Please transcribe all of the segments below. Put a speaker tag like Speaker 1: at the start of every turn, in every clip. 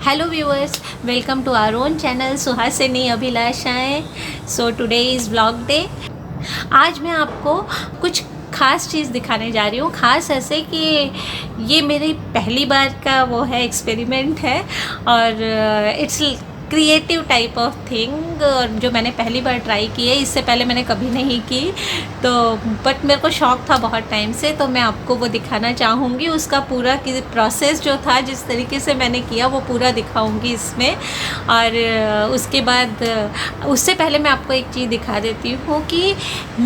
Speaker 1: Hello viewers, welcome to our own channel Suhasini अभिलाषाएं. So today is vlog day. आज मैं आपको कुछ ख़ास चीज़ दिखाने जा रही हूँ. ख़ास ऐसे कि ये मेरी पहली बार का वो है, एक्सपेरिमेंट है और it's creative type of thing, और जो मैंने पहली बार ट्राई की है. इससे पहले मैंने कभी नहीं की, तो बट मेरे को शौक़ था बहुत टाइम से, तो मैं आपको वो दिखाना चाहूँगी. उसका पूरा प्रोसेस जो था, जिस तरीके से मैंने किया, वो पूरा दिखाऊँगी इसमें. और उसके बाद उससे पहले मैं आपको एक चीज़ दिखा देती हूँ कि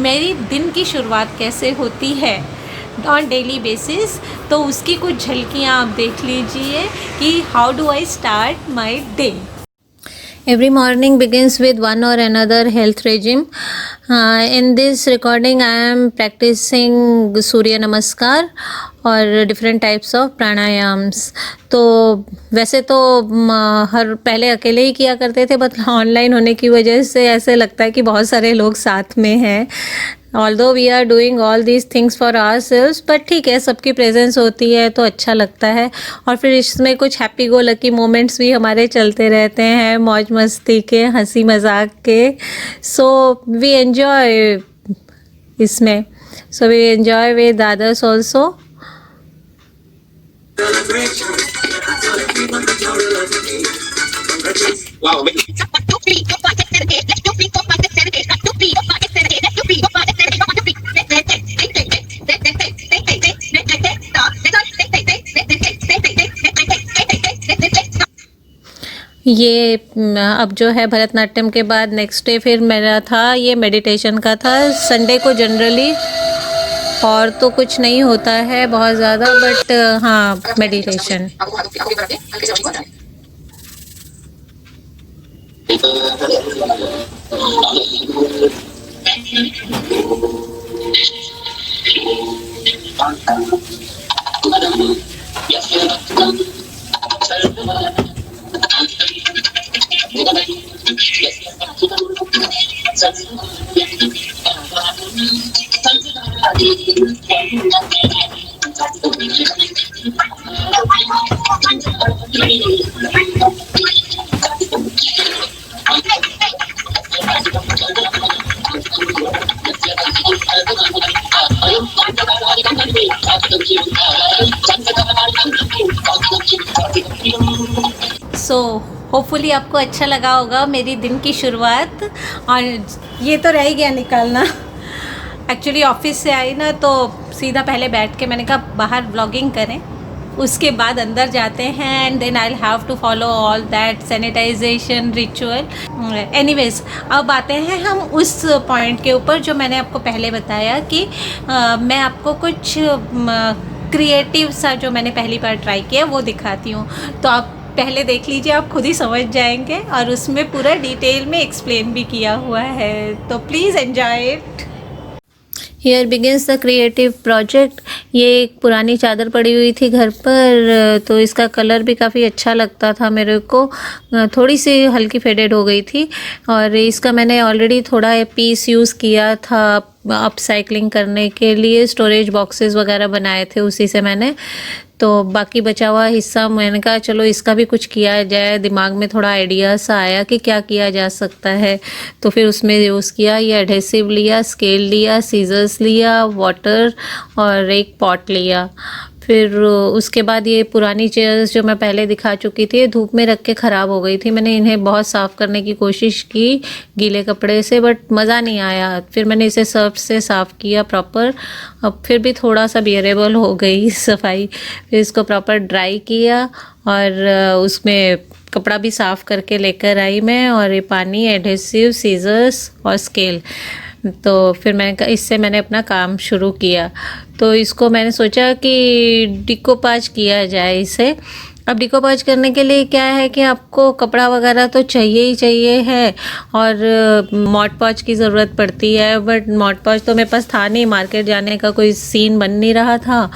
Speaker 1: मेरी दिन की शुरुआत कैसे होती है ऑन डेली बेसिस. तो उसकी कुछ झलकियाँ आप देख लीजिए कि how do I start my day. Every morning begins with one or another health regime. In this recording, I am practicing Surya Namaskar और different types of pranayams. तो वैसे तो हर पहले अकेले ही किया करते थे, बट ऑनलाइन होने की वजह से ऐसे लगता है कि बहुत सारे लोग साथ में हैं. Although we are doing all these things for ourselves, but ठीक है, सबकी प्रेजेंस होती है तो अच्छा लगता है. और फिर इसमें कुछ हैप्पी गो लकी मोमेंट्स भी हमारे चलते रहते हैं, मौज मस्ती के, हंसी मजाक के. सो वी एंजॉय इसमें. So we enjoy with others also. ये अब जो है भरतनाट्यम के बाद नेक्स्ट डे फिर मेरा था, ये मेडिटेशन का था. संडे को जनरली और तो कुछ नहीं होता है बहुत ज़्यादा, बट हाँ, मेडिटेशन. सो होपफुली आपको अच्छा लगा होगा मेरी दिन की शुरुआत. और ये तो रह गया निकालना. एक्चुअली ऑफिस से आई ना, तो सीधा पहले बैठ के मैंने कहा बाहर व्लॉगिंग करें, उसके बाद अंदर जाते हैं, and then I will have to follow all that sanitization ritual. Anyways, अब आते हैं हम उस पॉइंट के ऊपर जो मैंने आपको पहले बताया कि मैं आपको कुछ क्रिएटिव सा जो मैंने पहली बार ट्राई किया वो दिखाती हूँ. तो आप पहले देख लीजिए, आप खुद ही समझ जाएंगे, और उसमें पूरा डिटेल में एक्सप्लेन भी किया हुआ है. तो please enjoy it. Here begins the creative project. ये एक पुरानी चादर पड़ी हुई थी घर पर, तो इसका कलर भी काफ़ी अच्छा लगता था मेरे को. थोड़ी सी हल्की फेडेड हो गई थी, और इसका मैंने ऑलरेडी थोड़ा पीस यूज़ किया था अपसाइक्लिंग करने के लिए. स्टोरेज बॉक्सेस वगैरह बनाए थे उसी से मैंने. तो बाकी बचा हुआ हिस्सा मैंने कहा चलो इसका भी कुछ किया जाए. दिमाग में थोड़ा आइडिया सा आया कि क्या किया जा सकता है, तो फिर उसमें यूज़ किया. ये एडहेसिव लिया, स्केल लिया, सीजर्स लिया, वाटर और एक पॉट लिया. फिर उसके बाद ये पुरानी चेयर्स जो मैं पहले दिखा चुकी थी, धूप में रख के ख़राब हो गई थी. मैंने इन्हें बहुत साफ़ करने की कोशिश की गीले कपड़े से, बट मज़ा नहीं आया. फिर मैंने इसे सर्फ से साफ़ किया प्रॉपर. अब फिर भी थोड़ा सा बियरेबल हो गई सफाई. फिर इसको प्रॉपर ड्राई किया, और उसमें कपड़ा भी साफ़ करके लेकर आई मैं, और ये पानी, एडहेसिव, सीजर्स और स्केल. तो फिर मैंने अपना काम शुरू किया. तो इसको मैंने सोचा कि डिकोपाज किया जाए इसे. अब डिकोपाज करने के लिए क्या है कि आपको कपड़ा वगैरह तो चाहिए ही चाहिए है, और मॉड पॉच की ज़रूरत पड़ती है. बट मॉड पॉच तो मेरे पास था नहीं, मार्केट जाने का कोई सीन बन नहीं रहा था.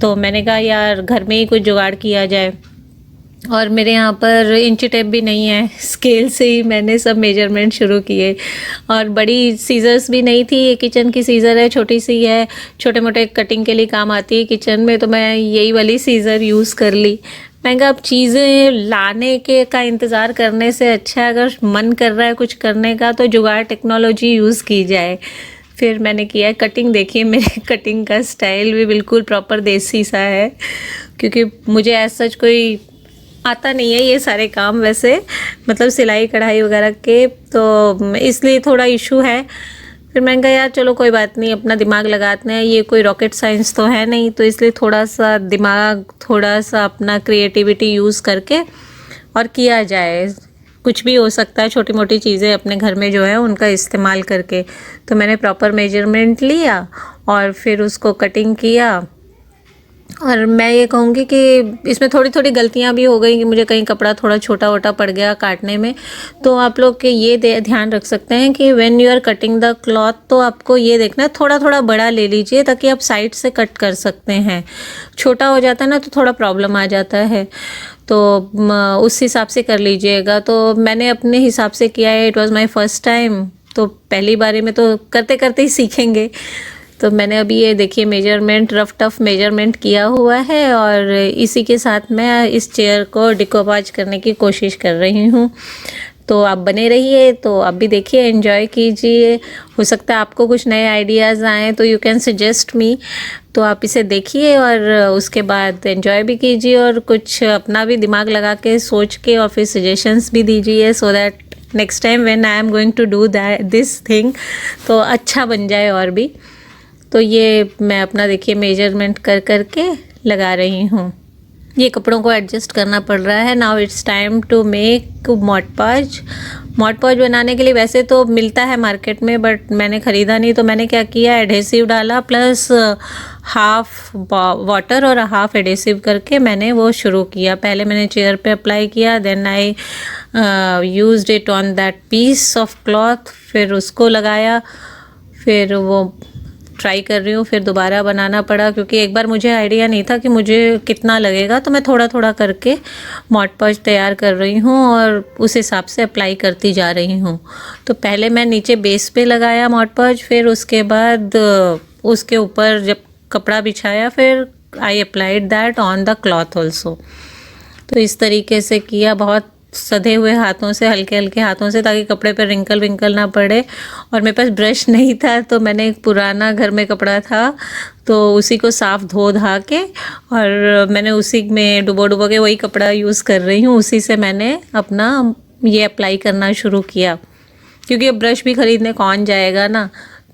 Speaker 1: तो मैंने कहा यार घर में ही कुछ जुगाड़ किया जाए. और मेरे यहाँ पर इंची टेप भी नहीं है, स्केल से ही मैंने सब मेजरमेंट शुरू किए। और बड़ी सीज़र्स भी नहीं थी, ये किचन की सीज़र है, छोटी सी है, छोटे मोटे कटिंग के लिए काम आती है किचन में, तो मैं यही वाली सीज़र यूज़ कर ली। मैं कहा अब चीज़ें लाने के का इंतज़ार करने से अच्छा है अगर मन कर रहा है कुछ करने का तो जुगाड़ टेक्नोलॉजी यूज़ की जाए। फिर मैंने किया है कटिंग। देखिए मेरे कटिंग का स्टाइल भी बिल्कुल प्रॉपर देसी सा है, क्योंकि मुझे ऐसा सच कोई आता नहीं है ये सारे काम वैसे, मतलब सिलाई कढ़ाई वगैरह के, तो इसलिए थोड़ा इशू है। फिर मैंने कहा यार चलो कोई बात नहीं, अपना दिमाग लगाते हैं, ये कोई रॉकेट साइंस तो है नहीं, तो इसलिए थोड़ा सा दिमाग, थोड़ा सा अपना क्रिएटिविटी यूज़ करके और किया जाए। कुछ भी हो सकता है, छोटी मोटी चीज़ें अपने घर में जो है उनका इस्तेमाल करके। तो मैंने प्रॉपर मेजरमेंट लिया और फिर उसको कटिंग किया। और मैं ये कहूँगी कि इसमें थोड़ी थोड़ी गलतियाँ भी हो गई कि मुझे कहीं कपड़ा थोड़ा छोटा वोटा पड़ गया काटने में। तो आप लोग के ये ध्यान रख सकते हैं कि when you are cutting the cloth तो आपको ये देखना है थोड़ा थोड़ा बड़ा ले लीजिए, ताकि आप साइड से कट कर सकते हैं। छोटा हो जाता है ना तो थोड़ा प्रॉब्लम आ जाता है, तो उस हिसाब से कर लीजिएगा। तो मैंने अपने हिसाब से किया है, it was my first time, तो पहली बारी में तो करते करते ही सीखेंगे। तो मैंने अभी ये देखिए मेजरमेंट, रफ टफ मेजरमेंट किया हुआ है और इसी के साथ मैं इस चेयर को डिकोपाज करने की कोशिश कर रही हूँ। तो आप बने रहिए, तो आप भी देखिए, एंजॉय कीजिए। हो सकता है आपको कुछ नए आइडियाज़ आएँ तो यू कैन सजेस्ट मी, तो आप इसे देखिए और उसके बाद एंजॉय भी कीजिए और कुछ अपना भी दिमाग लगा के सोच के और फिर सजेशंस भी दीजिए, so that next time when I am going to do that this thing तो अच्छा बन जाए और भी। तो ये मैं अपना देखिए मेजरमेंट कर कर के लगा रही हूँ। ये कपड़ों को एडजस्ट करना पड़ रहा है। Now it's time to make Mod Podge. Mod Podge बनाने के लिए वैसे तो मिलता है मार्केट में, बट मैंने ख़रीदा नहीं, तो मैंने क्या किया, एडहेसिव डाला प्लस हाफ वाटर और हाफ एडहेसिव करके मैंने वो शुरू किया। पहले मैंने चेयर पे अप्लाई किया, then I used it on that piece of cloth, फिर उसको लगाया, फिर वो ट्राई कर रही हूँ। फिर दोबारा बनाना पड़ा क्योंकि एक बार मुझे आइडिया नहीं था कि मुझे कितना लगेगा, तो मैं थोड़ा थोड़ा करके मॉड पाज तैयार कर रही हूँ और उस हिसाब से अप्लाई करती जा रही हूँ। तो पहले मैं नीचे बेस पे लगाया मॉड पाज, फिर उसके बाद उसके ऊपर जब कपड़ा बिछाया फिर I applied that on the cloth also. तो इस तरीके से किया, बहुत सधे हुए हाथों से, हल्के हल्के हाथों से, ताकि कपड़े पर रिंकल विंकल ना पड़े। और मेरे पास ब्रश नहीं था, तो मैंने एक पुराना घर में कपड़ा था तो उसी को साफ़ धो धा के और मैंने उसी में डुबो के वही कपड़ा यूज़ कर रही हूँ। उसी से मैंने अपना ये अप्लाई करना शुरू किया, क्योंकि अब ब्रश भी ख़रीदने कौन जाएगा ना।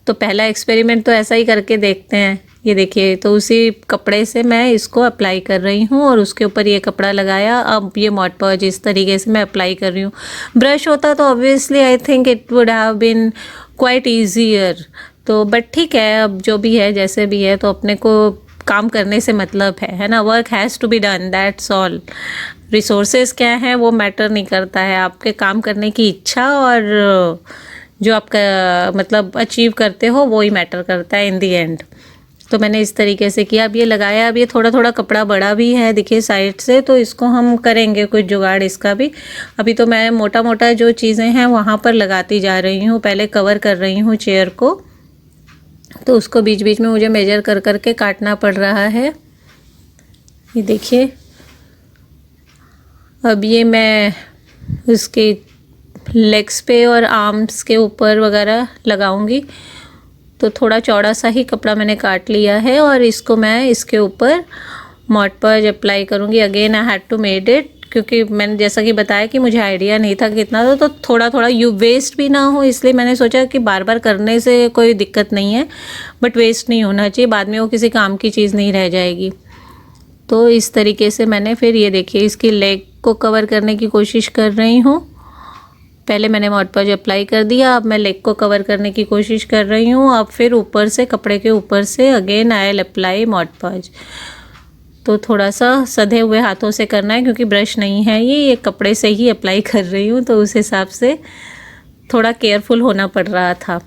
Speaker 1: तो पहला एक्सपेरिमेंट तो ऐसा ही करके देखते हैं। ये देखिए, तो उसी कपड़े से मैं इसको अप्लाई कर रही हूँ और उसके ऊपर ये कपड़ा लगाया। अब ये मॉड पाज इस तरीके से मैं अप्लाई कर रही हूँ। ब्रश होता तो obviously I think it would have been quite easier, तो बट ठीक है, अब जो भी है जैसे भी है, तो अपने को काम करने से मतलब है ना। Work has to be done, that's all. Resources क्या हैं वो मैटर नहीं करता है, आपके काम करने की इच्छा और जो आपका मतलब अचीव करते हो वो ही मैटर करता है इन दी एंड। तो मैंने इस तरीके से किया। अब ये लगाया, अब ये थोड़ा थोड़ा कपड़ा बड़ा भी है देखिए साइड से, तो इसको हम करेंगे कुछ जुगाड़ इसका भी। अभी तो मैं मोटा मोटा जो चीज़ें हैं वहाँ पर लगाती जा रही हूँ। पहले कवर कर रही हूँ चेयर को, तो उसको बीच बीच में मुझे मेजर कर कर के काटना पड़ रहा है। ये देखिए, अब ये मैं उसके लेग्स पे और आर्म्स के ऊपर वगैरह लगाऊंगी। तो थोड़ा चौड़ा सा ही कपड़ा मैंने काट लिया है और इसको मैं इसके ऊपर मॉड पाज अप्लाई करूँगी। Again I had to made it, क्योंकि मैंने जैसा कि बताया कि मुझे आइडिया नहीं था कितना, तो थोड़ा थोड़ा यू वेस्ट भी ना हो, इसलिए मैंने सोचा कि बार बार करने से कोई दिक्कत नहीं है, बट वेस्ट नहीं होना चाहिए, बाद में वो किसी काम की चीज़ नहीं रह जाएगी। तो इस तरीके से मैंने फिर ये देखिए इसकी लेग को कवर करने की कोशिश कर रही हूँ। पहले मैंने मॉड पाज अप्लाई कर दिया, अब मैं लेग को कवर करने की कोशिश कर रही हूँ। अब फिर ऊपर से, कपड़े के ऊपर से again I will apply mod पाज। तो थोड़ा सा सधे हुए हाथों से करना है, क्योंकि ब्रश नहीं है, ये कपड़े से ही अप्लाई कर रही हूँ, तो उस हिसाब से थोड़ा केयरफुल होना पड़ रहा था।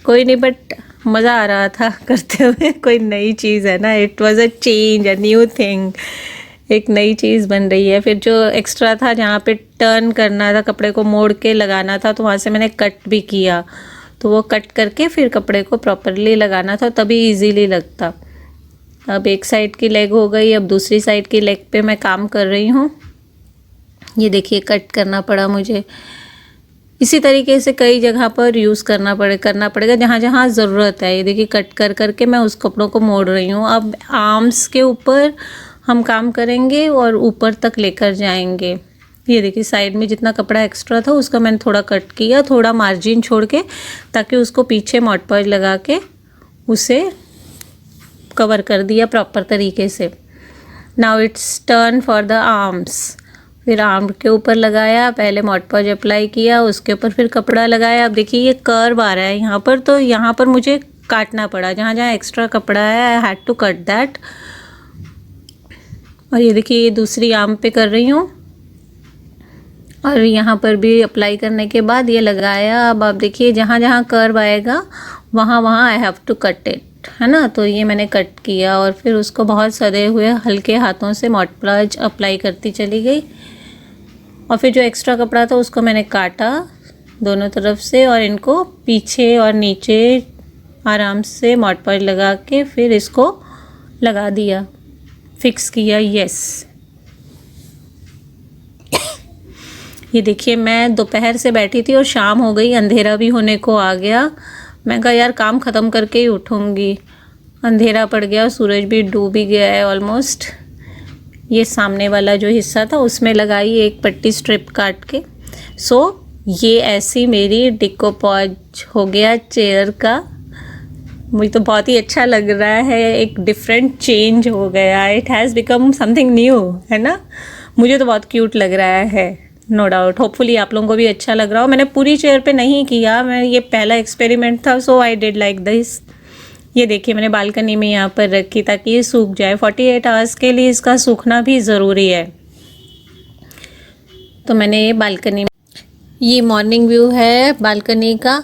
Speaker 1: कोई नहीं, बट मज़ा आ रहा था करते हुए। कोई नई चीज़ है ना, it was a change, a new thing, एक नई चीज़ बन रही है। फिर जो एक्स्ट्रा था, जहाँ पे टर्न करना था, कपड़े को मोड़ के लगाना था, तो वहाँ से मैंने कट भी किया। तो वो कट करके फिर कपड़े को प्रॉपरली लगाना था, तभी इजीली लगता। अब एक साइड की लेग हो गई, अब दूसरी साइड की लेग पे मैं काम कर रही हूँ। ये देखिए कट करना पड़ा मुझे। इसी तरीके से कई जगह पर यूज़ करना पड़ेगा जहाँ जहाँ ज़रूरत है। ये देखिए कट कर करके मैं उस कपड़ों को मोड़ रही हूँ। अब आर्म्स के ऊपर हम काम करेंगे और ऊपर तक लेकर जाएंगे। ये देखिए साइड में जितना कपड़ा एक्स्ट्रा था उसका मैंने थोड़ा कट किया, थोड़ा मार्जिन छोड़ के, ताकि उसको पीछे मॉड पॉज लगा के उसे कवर कर दिया प्रॉपर तरीके से। Now it's turn for the arms. फिर आर्म के ऊपर लगाया, पहले मॉड पॉज अप्लाई किया, उसके ऊपर फिर कपड़ा लगाया। अब देखिए ये कर्व आ रहा है यहाँ पर, तो यहाँ पर मुझे काटना पड़ा, जहाँ जहाँ एक्स्ट्रा कपड़ा है I had to cut that. और ये देखिए ये दूसरी आर्म पे कर रही हूँ, और यहाँ पर भी अप्लाई करने के बाद ये लगाया। अब आप देखिए जहाँ जहाँ कर्व आएगा वहाँ वहाँ I have to cut it, है ना। तो ये मैंने कट किया और फिर उसको बहुत सदे हुए हल्के हाथों से मॉड पॉज अप्लाई करती चली गई। और फिर जो एक्स्ट्रा कपड़ा था उसको मैंने काटा दोनों तरफ से, और इनको पीछे और नीचे आराम से मॉड पॉज लगा के फिर इसको लगा दिया, फिक्स किया। यस, ये देखिए मैं दोपहर से बैठी थी और शाम हो गई, अंधेरा भी होने को आ गया। मैं कहा यार काम ख़त्म करके ही उठूँगी। अंधेरा पड़ गया, सूरज भी डूब ही गया है ऑलमोस्ट। ये सामने वाला जो हिस्सा था उसमें लगाई एक पट्टी स्ट्रिप काट के। सो ये ऐसी मेरी डिकोपॉज हो गया चेयर का। मुझे तो बहुत ही अच्छा लग रहा है, एक डिफरेंट चेंज हो गया, it has become something new, है ना। मुझे तो बहुत क्यूट लग रहा है, नो डाउट। होपफुली आप लोगों को भी अच्छा लग रहा हो। मैंने पूरी चेयर पे नहीं किया, मैं ये पहला एक्सपेरिमेंट था, सो आई डिड लाइक दिस। ये देखिए मैंने बालकनी में यहाँ पर रखी ताकि ये सूख जाए। 48 आवर्स के लिए इसका सूखना भी ज़रूरी है। तो मैंने ये बालकनी, ये मॉर्निंग व्यू है बालकनी का।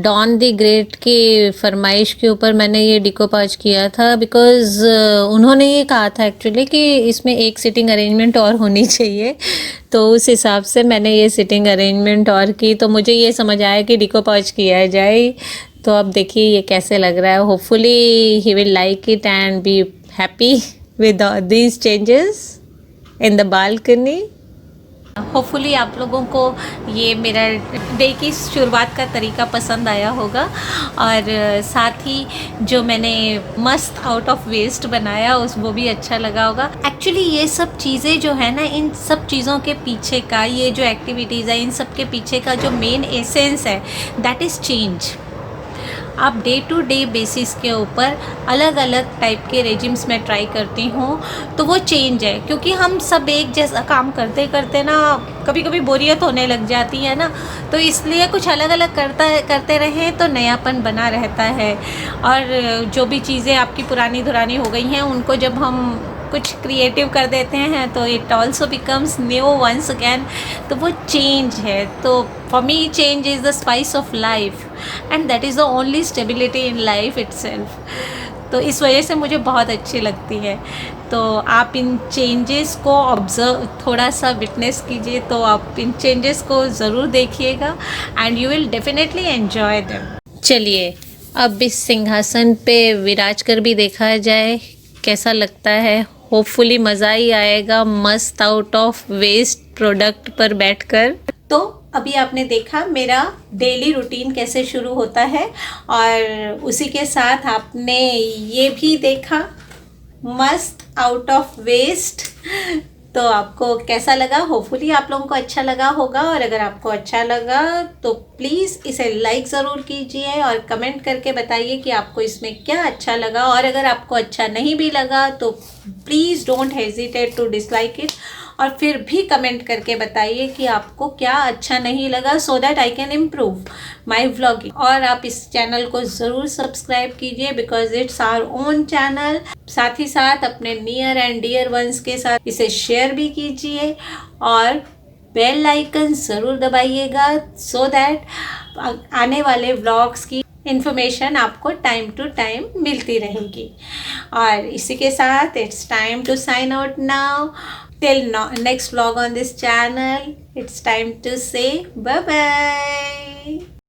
Speaker 1: डॉन द ग्रेट की फरमाइश के ऊपर मैंने ये डिकोपाज किया था, बिकॉज़ उन्होंने ये कहा था एक्चुअली कि इसमें एक सिटिंग अरेंजमेंट और होनी चाहिए। तो उस हिसाब से मैंने ये सिटिंग अरेंजमेंट और की, तो मुझे ये समझ आया कि डिकोपाज किया जाए। तो अब देखिए ये कैसे लग रहा है। Hopefully he will like it and be happy with these changes in the balcony. Hopefully आप लोगों को ये मेरा डे की शुरुआत का तरीका पसंद आया होगा, और साथ ही जो मैंने मस्त आउट ऑफ वेस्ट बनाया वो भी अच्छा लगा होगा। एक्चुअली ये सब चीज़ें जो है ना, इन सब चीज़ों के पीछे का, ये जो एक्टिविटीज़ है, इन सब के पीछे का जो मेन एसेंस है, दैट इज़ चेंज। आप डे टू डे बेसिस के ऊपर अलग अलग टाइप के रेजिम्स में ट्राई करती हूँ, तो वो चेंज है। क्योंकि हम सब एक जैसा काम करते करते ना कभी कभी बोरियत होने लग जाती है ना, तो इसलिए कुछ अलग अलग करते रहें तो नयापन बना रहता है। और जो भी चीज़ें आपकी पुरानी धुरानी हो गई हैं उनको जब हम कुछ क्रिएटिव कर देते हैं तो it also becomes new ones again. तो वो चेंज है। तो for me change is the spice of life and that is the only stability in life itself. तो इस वजह से मुझे बहुत अच्छी लगती है। तो आप इन चेंजेस को ऑब्ज़र्व, थोड़ा सा विटनेस कीजिए, तो आप इन चेंजेस को ज़रूर देखिएगा and you will definitely enjoy them. चलिए अब इस सिंहासन पे विराज कर भी देखा जाए कैसा लगता है। होपफुली मज़ा ही आएगा मस्त आउट ऑफ वेस्ट प्रोडक्ट पर बैठकर। तो अभी आपने देखा मेरा डेली रूटीन कैसे शुरू होता है, और उसी के साथ आपने ये भी देखा मस्त आउट ऑफ वेस्ट। तो आपको कैसा लगा? होपफुली आप लोगों को अच्छा लगा होगा, और अगर आपको अच्छा लगा तो प्लीज़ इसे लाइक ज़रूर कीजिए और कमेंट करके बताइए कि आपको इसमें क्या अच्छा लगा। और अगर आपको अच्छा नहीं भी लगा तो please don't hesitate to dislike it, और फिर भी कमेंट करके बताइए कि आपको क्या अच्छा नहीं लगा, so that I can improve my vlogging. और आप इस चैनल को ज़रूर सब्सक्राइब कीजिए because it's our own channel. साथ ही साथ अपने नियर एंड डियर वंस के साथ इसे शेयर भी कीजिए, और बेल आइकन ज़रूर दबाइएगा सो दैट आने वाले व्लॉग्स की इन्फॉर्मेशन आपको टाइम टू टाइम मिलती रहेगी। और इसी के साथ it's time to sign out now. Till next vlog on this channel, it's time to say bye bye.